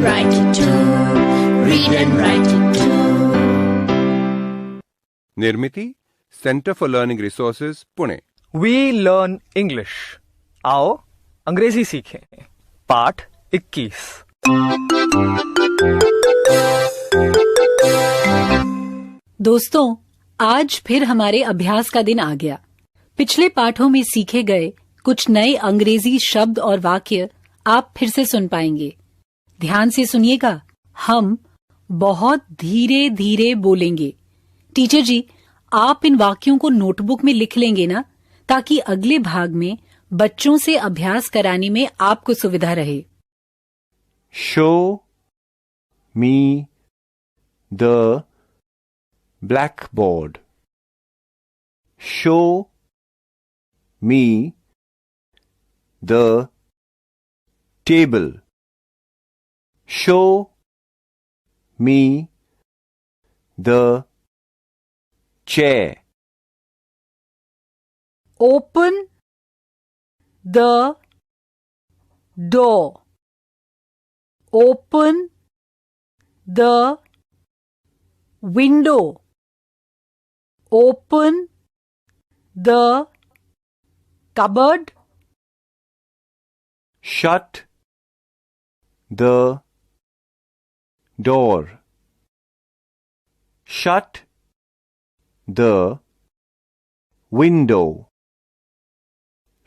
write it too. Read and write it too. Nirmiti centre for learning resources Pune. We learn English. आओ अंग्रेजी सीखें। पाठ 21। दोस्तों, आज फिर हमारे अभ्यास का दिन आ गया। पिछले पाठों में सीखे गए कुछ नए अंग्रेजी शब्द और वाक्य आप फिर से सुन पाएंगे। ध्यान से सुनिएगा, हम बहुत धीरे धीरे बोलेंगे। टीचर जी, आप इन वाक्यों को नोटबुक में लिख लेंगे ना, ताकि अगले भाग में बच्चों से अभ्यास कराने में आपको सुविधा रहे। Show me the blackboard. Show me the table. Show me the chair. Open the door. Open the window. Open the cupboard. Shut the door. Shut the window.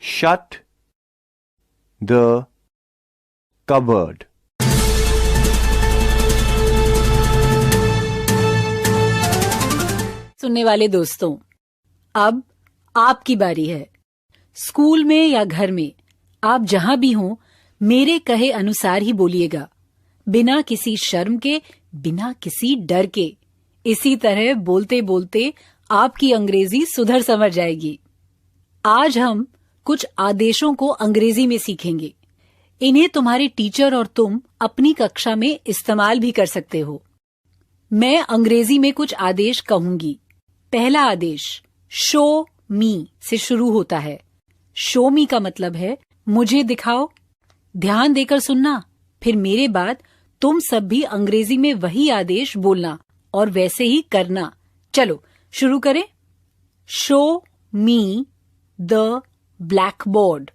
Shut the cupboard. सुनने वाले दोस्तों, अब आपकी बारी है। स्कूल में या घर में, आप जहां भी हों, मेरे कहे अनुसार ही बोलिएगा, बिना किसी शर्म के, बिना किसी डर के। इसी तरह बोलते बोलते आपकी अंग्रेजी सुधर समझ जाएगी। आज हम कुछ आदेशों को अंग्रेजी में सीखेंगे। इन्हें तुम्हारे टीचर और तुम अपनी कक्षा में इस्तेमाल भी कर सकते हो। मैं अंग्रेजी में कुछ आदेश कहूंगी। पहला आदेश शो मी से शुरू होता है। शो मी का मतलब है मुझे दिखाओ। ध्यान देकर सुनना, फिर मेरे बाद तुम सब भी अंग्रेजी में वही आदेश बोलना और वैसे ही करना। चलो शुरू करें। Show me the blackboard.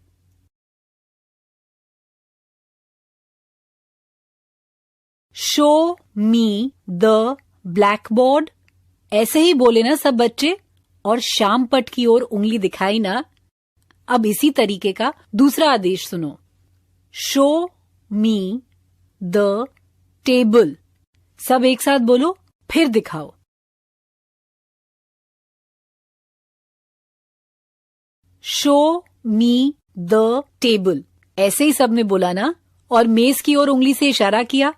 Show me the blackboard. ऐसे ही बोले ना सब बच्चे, और शाम पट की ओर उंगली दिखाई ना। अब इसी तरीके का दूसरा आदेश सुनो। Show me the table. सब एक साथ बोलो, फिर दिखाओ। Show me the table. ऐसे ही सबने बोला ना, और मेज की ओर उंगली से इशारा किया।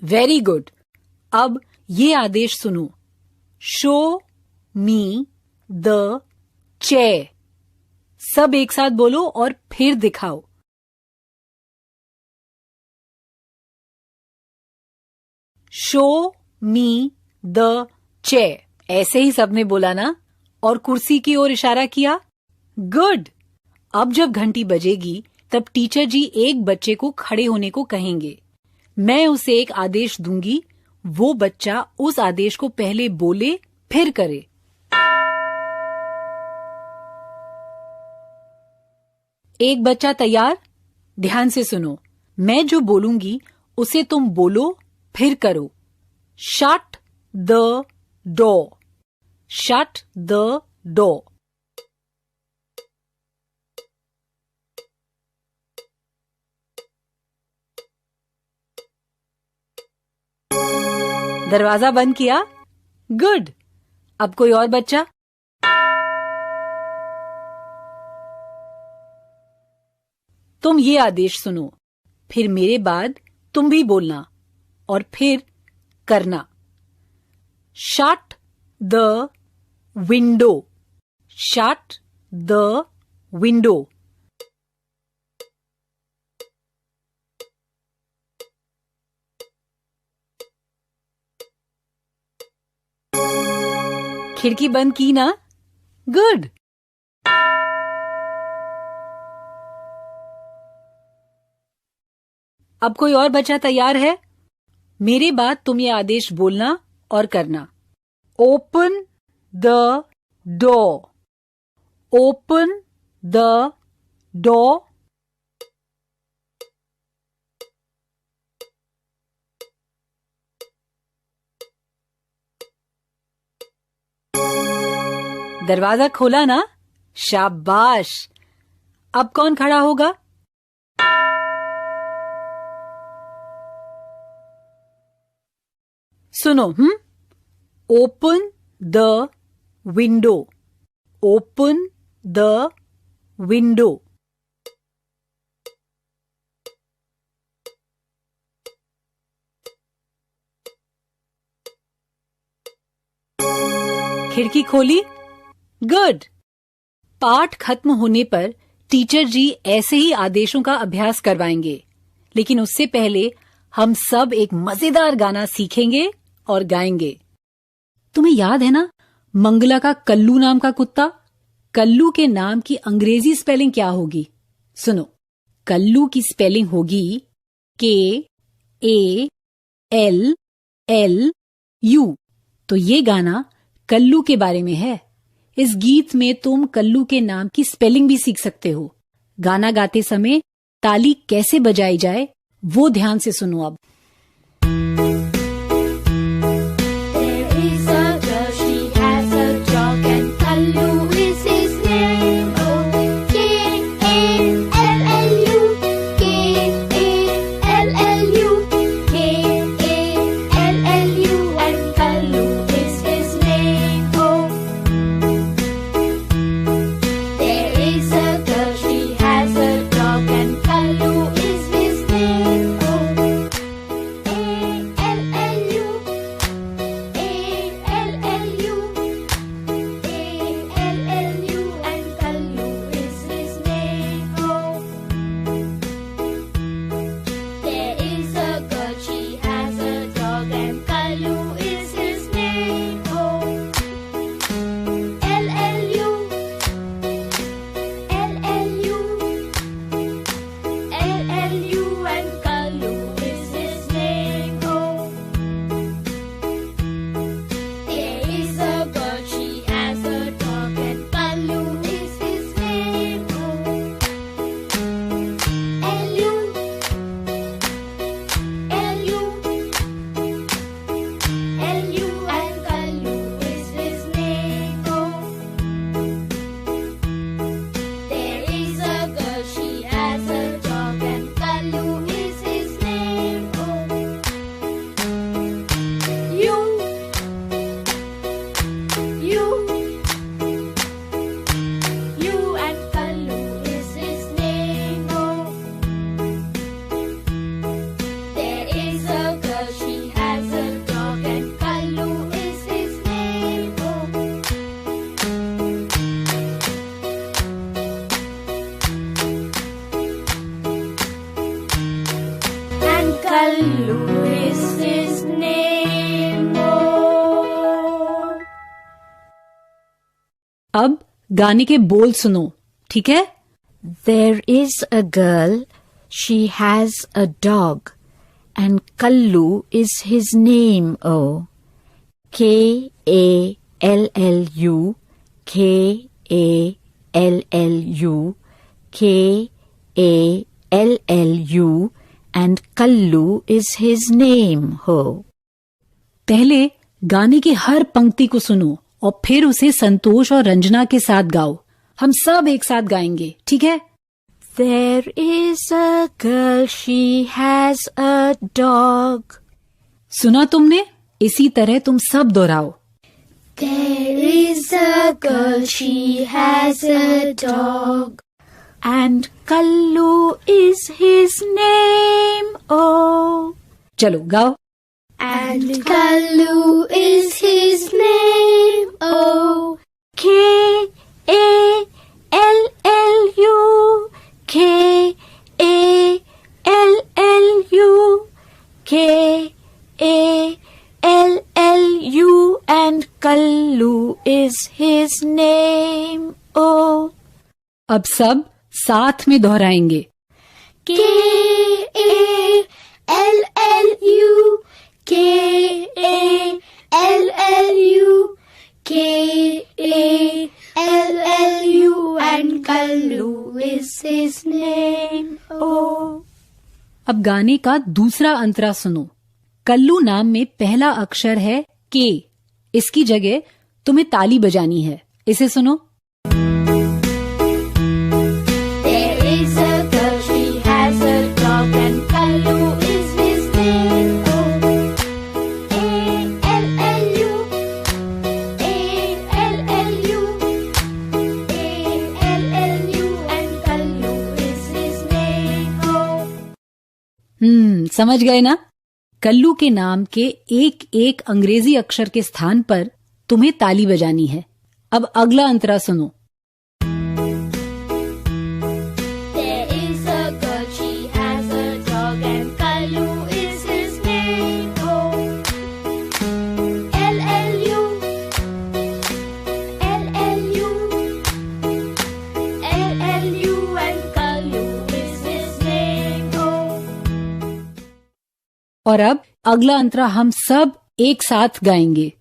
Very good. अब ये आदेश सुनो। Show me the chair. सब एक साथ बोलो और फिर दिखाओ। Show me the chair. ऐसे ही सबने बोला ना, और कुर्सी की ओर इशारा किया। गुड। अब जब घंटी बजेगी तब टीचर जी एक बच्चे को खड़े होने को कहेंगे। मैं उसे एक आदेश दूंगी, वो बच्चा उस आदेश को पहले बोले फिर करे। एक बच्चा तैयार? ध्यान से सुनो, मैं जो बोलूंगी उसे तुम बोलो फिर करो। Shut the door. Shut the door. दरवाजा बंद किया। गुड। अब कोई और बच्चा? तुम ये आदेश सुनो, फिर मेरे बाद तुम भी बोलना और फिर करना। Shut the window. Shut the window. खिड़की बंद की ना? गुड। अब कोई और बच्चा तैयार है? मेरे बाद तुम ये आदेश बोलना और करना। Open the door, open the door. दरवाजा खोला ना? शाबाश। अब कौन खड़ा होगा? सुनो। Open the window, open the window. खिड़की खोली? गुड। पाठ खत्म होने पर टीचर जी ऐसे ही आदेशों का अभ्यास करवाएंगे, लेकिन उससे पहले हम सब एक मजेदार गाना सीखेंगे और गाएंगे। तुम्हें याद है ना मंगला का कल्लू नाम का कुत्ता? कल्लू के नाम की अंग्रेजी स्पेलिंग क्या होगी? सुनो, कल्लू की स्पेलिंग होगी KALLU। तो ये गाना कल्लू के बारे में है। इस गीत में तुम कल्लू के नाम की स्पेलिंग भी सीख सकते हो। गाना गाते समय ताली कैसे बजाई जाए वो ध्यान से सुनो अब। There is a girl, she has a dog, and Kallu is his name. Oh, Kallu, Kallu, Kallu, and Kallu is his name. Oh, there is a girl, she has a dog, and Kallu is his name. Oh, A-L-L-U, A-L-L-U, A-L-L-U, and Kallu is his name. Oh, there is a girl, she has a dog, and Kallu is his name. Oh, L-L-U, L-L-U, L-L-U, and Kallu is his name. Oh, there is a girl, she has a dog, and Kallu is his name. Oh, L-U, L-U, L-U, and Kallu is his name. Oh, there is a girl, she has a dog, and Kallu is his name. Oh, you, and Kallu is his name. Oh, there is a girl, she has a dog, and Kallu is his name. Oh, and Kallu is his name. Oh. अब गाने के बोल सुनो, ठीक है? There is a girl, she has a dog, and Kallu is his name. Oh, Kallu, Kallu, Kallu, and Kallu is his name. Ho. पहले गाने की हर पंक्ति को सुनो और फिर उसे संतोष और रंजना के साथ गाओ। हम सब एक साथ गाएंगे, ठीक है? There is a girl, she has a dog. सुना तुमने? इसी तरह तुम सब दोहराओ। There is a girl, she has a dog, And Kallu is his name. Oh, चलो गाओ। and Kallu is his name. Oh, Kallu, Kallu, Kallu, and Kallu is his name. Oh, अब सब साथ में दोहराएंगे। Kallu, Kallu, and Kallu is his name. Oh. अब गाने का दूसरा अंतरा सुनो। कल्लू नाम में पहला अक्षर है के। इसकी जगह तुम्हें ताली बजानी है। इसे सुनो। There is a girl, she has a dog, and Kallu is his name. Oh, A-L-L-U, A-L-L-U, A-L-L-U, and Kallu is his name. Oh. समझ गए ना? कल्लू के नाम के एक एक अंग्रेजी अक्षर के स्थान पर तुम्हें ताली बजानी है। अब अगला अंतरा सुनो। There is a girl, she has a dog, and Kallu is his name. Oh, L-L-U, L-L-U, L-L-U, and Kallu is his name. Oh. और अब अगला अंतरा हम सब एक साथ गाएंगे।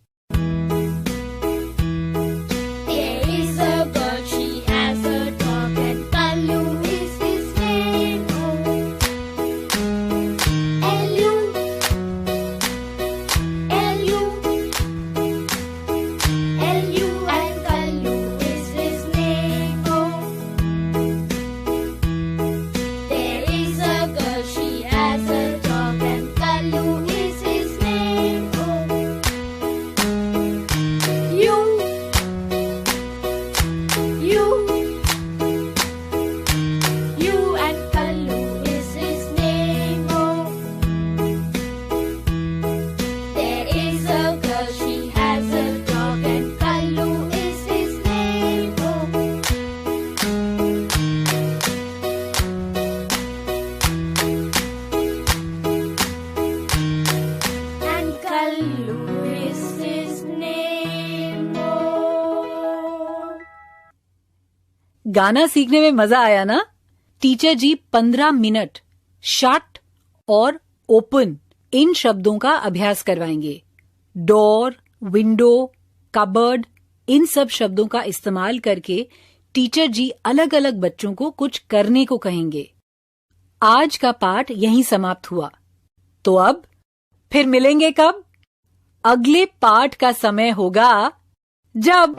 There is a girl, she has a dog, and Kallu is his name. Oh, L-U, L-U, L-U, and Kallu is his name. Oh, there is a girl, she has a dog, and Kallu is his name. Oh, you, and Kallu is his name. Oh, there is a girl, she has a dog, and Kallu is his name. Oh, and Kallu is his name. Oh. गाना सीखने में मजा आया ना? Teacher जी 15 minute shut और open in शब्दों का अभ्यास करवाएंगे। डोर, विंडो, कबर्ड, इन सब शब्दों का इस्तेमाल करके टीचर जी अलग अलग बच्चों को कुछ करने को कहेंगे। आज का पाठ यहीं समाप्त हुआ। तो अब फिर मिलेंगे कब? अगले पाठ का समय होगा जब